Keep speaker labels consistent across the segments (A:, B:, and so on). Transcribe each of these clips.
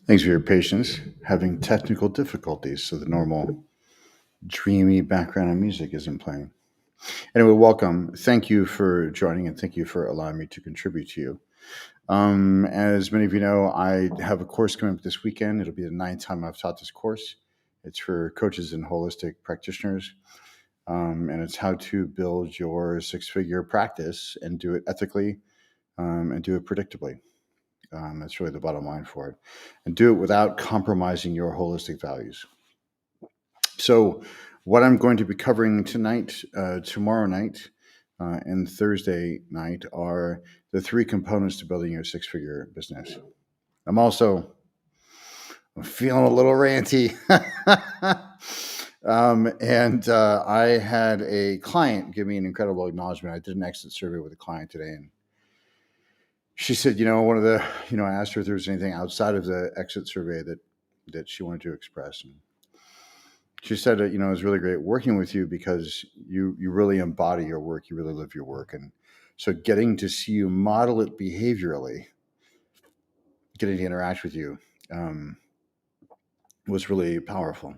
A: Thanks for your patience. Having technical difficulties, so the normal dreamy background of music isn't playing. Anyway, welcome. Thank you for joining and thank you for allowing me to contribute to you. As many of you know, I have a course coming up this weekend. It'll be the ninth time I've taught this course. It's for coaches and holistic practitioners, and it's how to build your six-figure practice and do it ethically and do it predictably. That's really the bottom line for it. And do it without compromising your holistic values. So, what I'm going to be covering tonight, tomorrow night, and Thursday night are the three components to building your six figure business. I'm feeling a little ranty. And I had a client give me an incredible acknowledgement. I did an exit survey with a client today, and she said, I asked her if there was anything outside of the exit survey that she wanted to express. And she said, it was really great working with you because you really embody your work. You really live your work. And so getting to see you model it behaviorally, getting to interact with you was really powerful,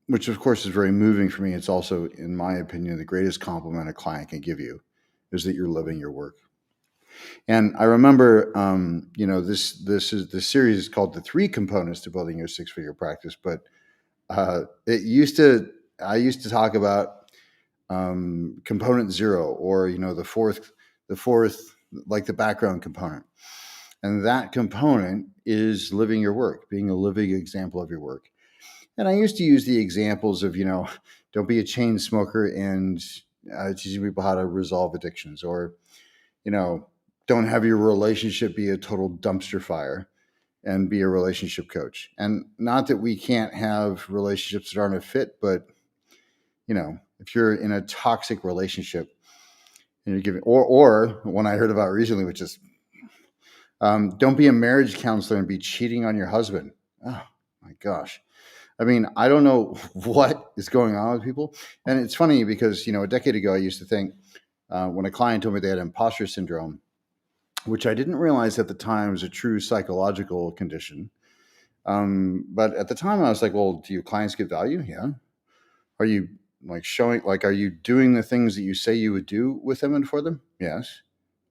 A: which of course is very moving for me. It's also, in my opinion, the greatest compliment a client can give you is that you're living your work. And I remember, this series is called The Three Components to Building Your Six-Figure Practice, but I used to talk about component zero, or the fourth, like the background component, and that component is living your work, being a living example of your work. And I used to use the examples of don't be a chain smoker and teaching people how to resolve addictions, or don't have your relationship be a total dumpster fire and be a relationship coach. And not that we can't have relationships that aren't a fit, but if you're in a toxic relationship and you're giving, or one I heard about recently, which is don't be a marriage counselor and be cheating on your husband. Oh my gosh. I mean, I don't know what is going on with people. And it's funny because, a decade ago, I used to think when a client told me they had imposter syndrome, which I didn't realize at the time was a true psychological condition. But at the time, I was like, well, do your clients get value? Yeah. Are you are you doing the things that you say you would do with them and for them? Yes.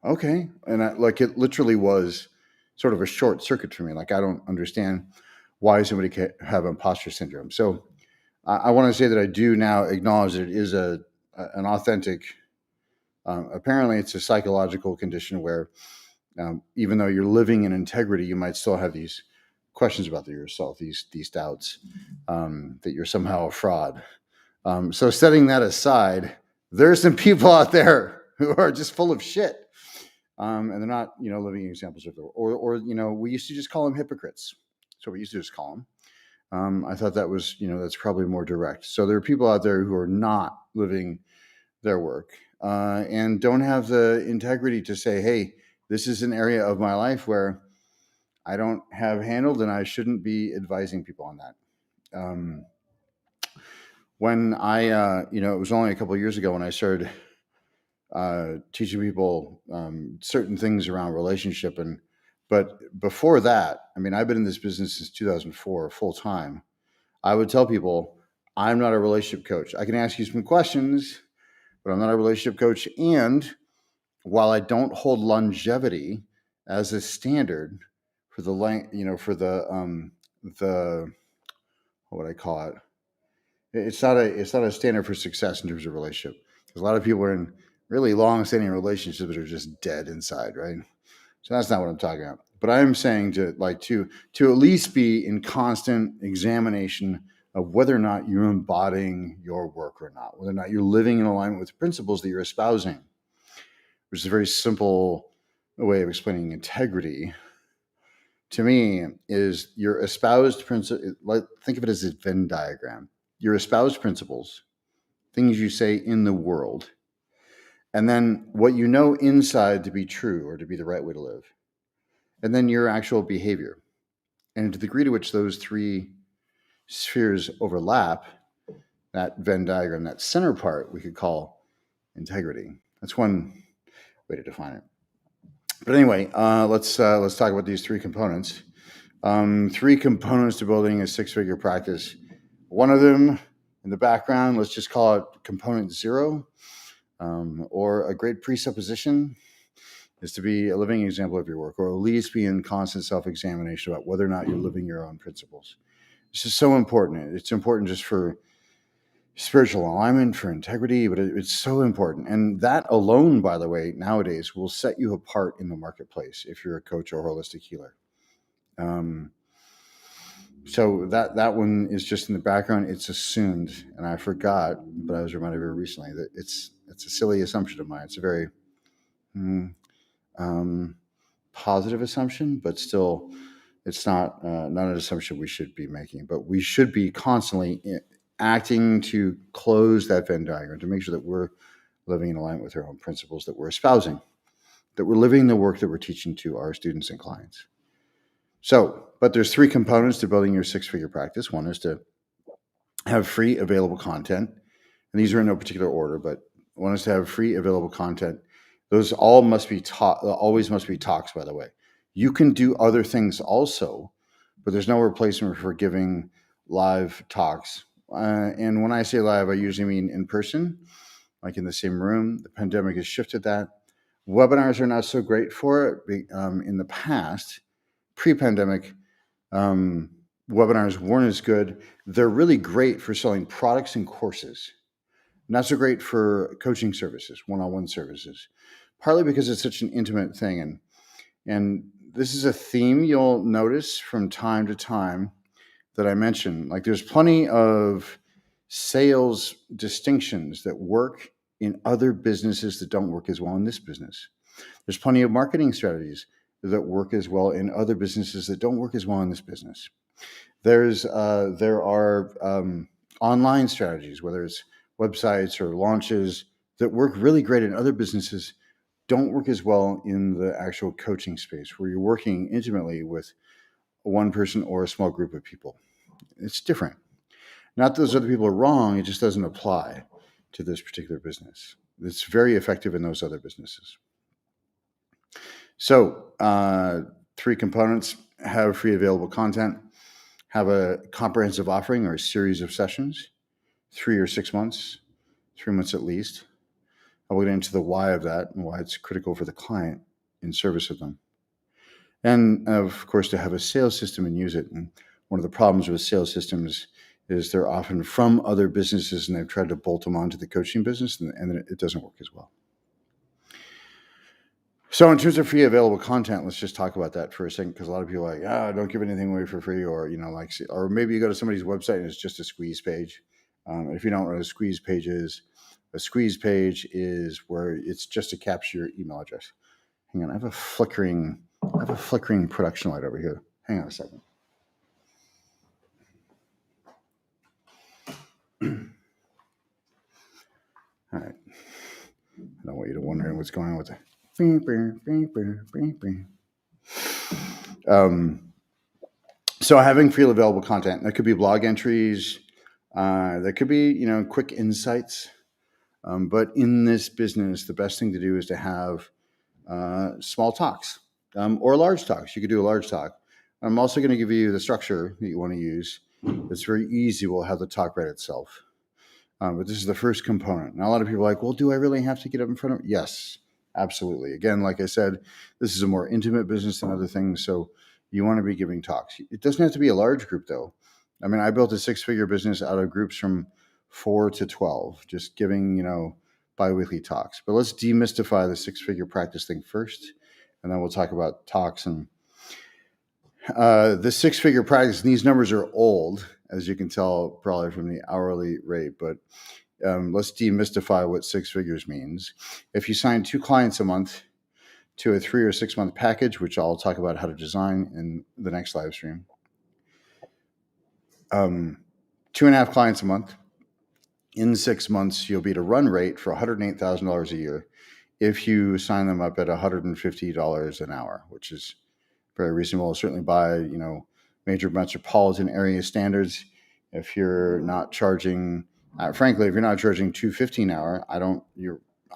A: Okay. And it literally was sort of a short circuit for me. Like, I don't understand why somebody can have imposter syndrome. So I want to say that I do now acknowledge that it is an authentic, apparently it's a psychological condition where even though you're living in integrity, you might still have these questions about yourself, these doubts that you're somehow a fraud. So setting that aside, there's some people out there who are just full of shit, and they're not, living examples of it. Or we used to just call them hypocrites. So we used to just call them. I thought that was, that's probably more direct. So there are people out there who are not living their work and don't have the integrity to say, hey, this is an area of my life where I don't have handled, and I shouldn't be advising people on that. When it was only a couple of years ago when I started teaching people certain things around relationship, but before that, I mean, I've been in this business since 2004, full time. I would tell people, I'm not a relationship coach. I can ask you some questions, but I'm not a relationship coach. And while I don't hold longevity as a standard for the what would I call it? It's not a standard for success in terms of relationship. Because a lot of people are in really long-standing relationships that are just dead inside, right? So that's not what I'm talking about. But I am saying to at least be in constant examination of whether or not you're embodying your work or not, whether or not you're living in alignment with the principles that you're espousing, which is a very simple way of explaining integrity. To me, is your espoused principle. Think of it as a Venn diagram. Your espoused principles, things you say in the world, and then what you know inside to be true or to be the right way to live, and then your actual behavior. And to the degree to which those three spheres overlap, that Venn diagram, that center part, we could call integrity. That's one way to define it. But anyway, let's talk about these three components. Three components to building a six-figure practice. One of them in the background, let's just call it component zero, or a great presupposition is to be a living example of your work, or at least be in constant self-examination about whether or not you're living your own principles. This is so important. It's important just for spiritual alignment, for integrity, but it's so important. And that alone, by the way, nowadays will set you apart in the marketplace if you're a coach or holistic healer. So that one is just in the background. It's assumed, and I forgot, but I was reminded very recently that it's a silly assumption of mine. It's a very positive assumption, but still, it's not an assumption we should be making. But we should be constantly acting to close that Venn diagram, to make sure that we're living in alignment with our own principles that we're espousing, that we're living the work that we're teaching to our students and clients. So, but there's three components to building your six-figure practice. One is to have free available content. And these are in no particular order, but one is to have free available content. Those all must be always must be talks, by the way. You can do other things also, but there's no replacement for giving live talks. And when I say live, I usually mean in person, like in the same room. The pandemic has shifted that. Webinars are not so great for it. In the past, pre-pandemic, webinars weren't as good. They're really great for selling products and courses. Not so great for coaching services, one-on-one services, partly because it's such an intimate thing. And this is a theme you'll notice from time to time that I mention. Like, there's plenty of sales distinctions that work in other businesses that don't work as well in this business. There's plenty of marketing strategies that work as well in other businesses that don't work as well in this business. There are online strategies, whether it's websites or launches, that work really great in other businesses, don't work as well in the actual coaching space where you're working intimately with one person or a small group of people. It's different. Not that those other people are wrong, it just doesn't apply to this particular business. It's very effective in those other businesses. So, three components: have free available content, have a comprehensive offering or a series of sessions, 3 or 6 months, 3 months at least. I will get into the why of that and why it's critical for the client in service of them. And of course, to have a sales system and use it. And one of the problems with sales systems is they're often from other businesses and they've tried to bolt them onto the coaching business, and it doesn't work as well. So in terms of free available content, let's just talk about that for a second, because a lot of people are like, don't give anything away for free, or or maybe you go to somebody's website and it's just a squeeze page. If you don't know what a squeeze page is where it's just to capture your email address. Hang on, I have a flickering production light over here. Hang on a second. All right. I don't want you to wonder what's going on with it. So having free available content, that could be blog entries, that could be quick insights, but in this business, the best thing to do is to have small talks or large talks. You could do a large talk. I'm also going to give you the structure that you want to use. It's very easy. We'll have the talk write itself. But this is the first component. Now, a lot of people are like, well, do I really have to get up in front of it? Yes, absolutely. Again, like I said, this is a more intimate business than other things. So you want to be giving talks. It doesn't have to be a large group, though. I mean, I built a six-figure business out of groups from 4 to 12, just giving, biweekly talks. But let's demystify the six-figure practice thing first, and then we'll talk about talks. And the six-figure practice, and these numbers are old, as you can tell probably from the hourly rate, but let's demystify what six figures means. If you sign 2 clients a month to a 3 or 6 month package, which I'll talk about how to design in the next live stream, 2.5 clients a month, in 6 months, you'll be at a run rate for $108,000 a year if you sign them up at $150 an hour, which is very reasonable, certainly by, major metropolitan area standards. If you're not charging, frankly, if you're not charging $250 an hour,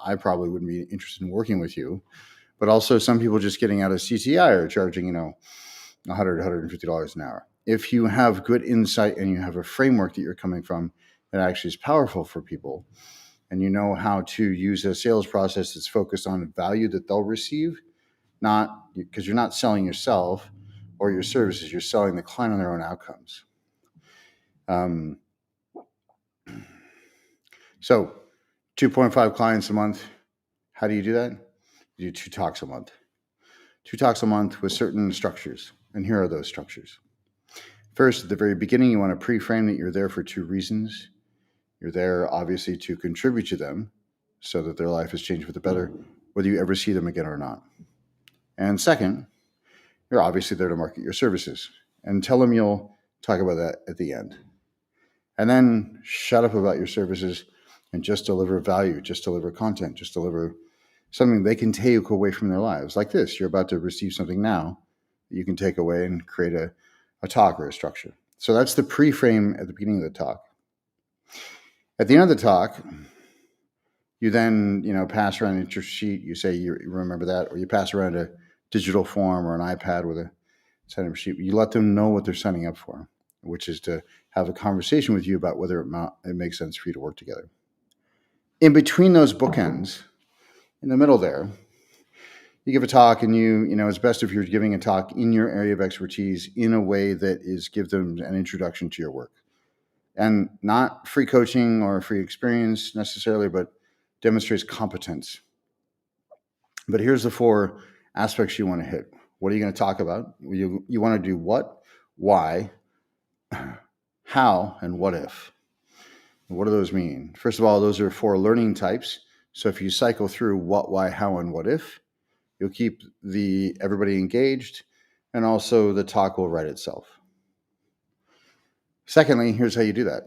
A: I probably wouldn't be interested in working with you. But also, some people just getting out of CTI are charging, $100, $150 an hour. If you have good insight and you have a framework that you're coming from that actually is powerful for people, and you know how to use a sales process that's focused on value that they'll receive, not because you're not selling yourself or your services, you're selling the client on their own outcomes. So 2.5 clients a month. How do you do that? You do 2 talks a month. 2 talks a month with certain structures. And here are those structures. First, at the very beginning, you want to pre-frame that you're there for 2 reasons. You're there, obviously, to contribute to them so that their life has changed for the better, whether you ever see them again or not. And second, you're obviously there to market your services and tell them you'll talk about that at the end. And then shut up about your services and just deliver value, just deliver content, just deliver something they can take away from their lives. Like this, you're about to receive something now that you can take away and create a talk or a structure. So that's the pre-frame at the beginning of the talk. At the end of the talk, you then, pass around an interest sheet. You say you remember that, or you pass around a digital form or an iPad with a sign-up sheet. You let them know what they're signing up for, which is to have a conversation with you about whether it makes sense for you to work together. In between those bookends, in the middle there, you give a talk, and it's best if you're giving a talk in your area of expertise in a way that give them an introduction to your work. And not free coaching or free experience necessarily, but demonstrates competence. But here's the 4 aspects you want to hit. What are you going to talk about? You want to do what, why, how, and what if. What do those mean? First of all, those are 4 learning types. So if you cycle through what, why, how, and what if, you'll keep everybody engaged, and also the talk will write itself. Secondly, here's how you do that.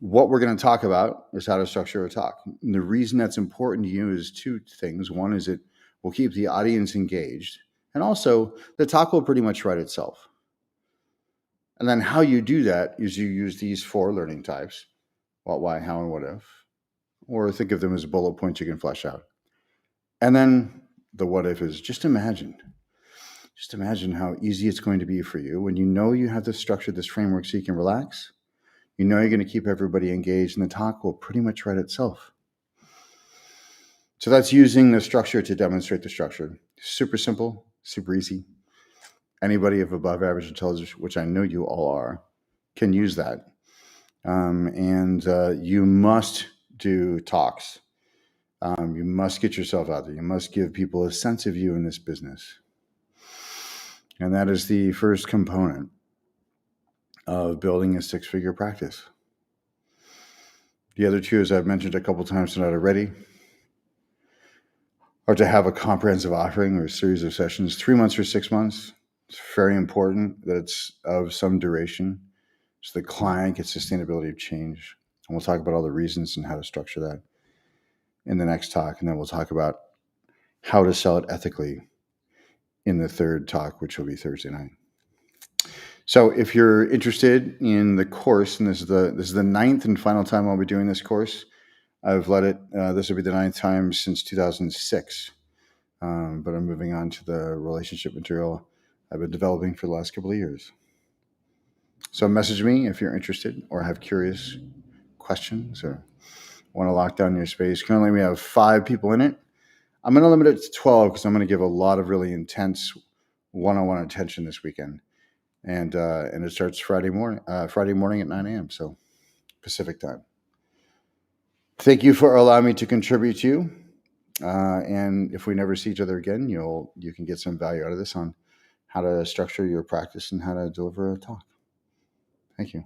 A: What we're going to talk about is how to structure a talk. And the reason that's important to you is 2 things. One is it will keep the audience engaged, and also the talk will pretty much write itself. And then how you do that is you use these 4 learning types: what, why, how, and what if, or think of them as bullet points you can flesh out. And then the what if is just imagine how easy it's going to be for you when you have this structure, this framework, so you can relax. You're going to keep everybody engaged, and the talk will pretty much write itself. So that's using the structure to demonstrate the structure. Super simple, super easy. Anybody of above average intelligence, which I know you all are, can use that. And you must do talks. You must get yourself out there. You must give people a sense of you in this business. And that is the first component of building a 6-figure practice. The other 2, as I've mentioned a couple times tonight already, are to have a comprehensive offering or a series of sessions, 3 months or 6 months. It's very important that it's of some duration so the client gets sustainability of change. And we'll talk about all the reasons and how to structure that in the next talk. And then we'll talk about how to sell it ethically in the 3rd talk, which will be Thursday night. So if you're interested in the course, and this is the 9th and final time I'll be doing this course. I've led it. This will be the 9th time since 2006. But I'm moving on to the relationship material I've been developing for the last couple of years. So message me if you're interested or have curious questions or want to lock down your space. Currently, we have 5 people in it. I'm going to limit it to 12 because I'm going to give a lot of really intense one-on-one attention this weekend. And it starts Friday morning at 9 a.m. So Pacific time. Thank you for allowing me to contribute to you. And if we never see each other again, you can get some value out of this on how to structure your practice and how to deliver a talk. Thank you.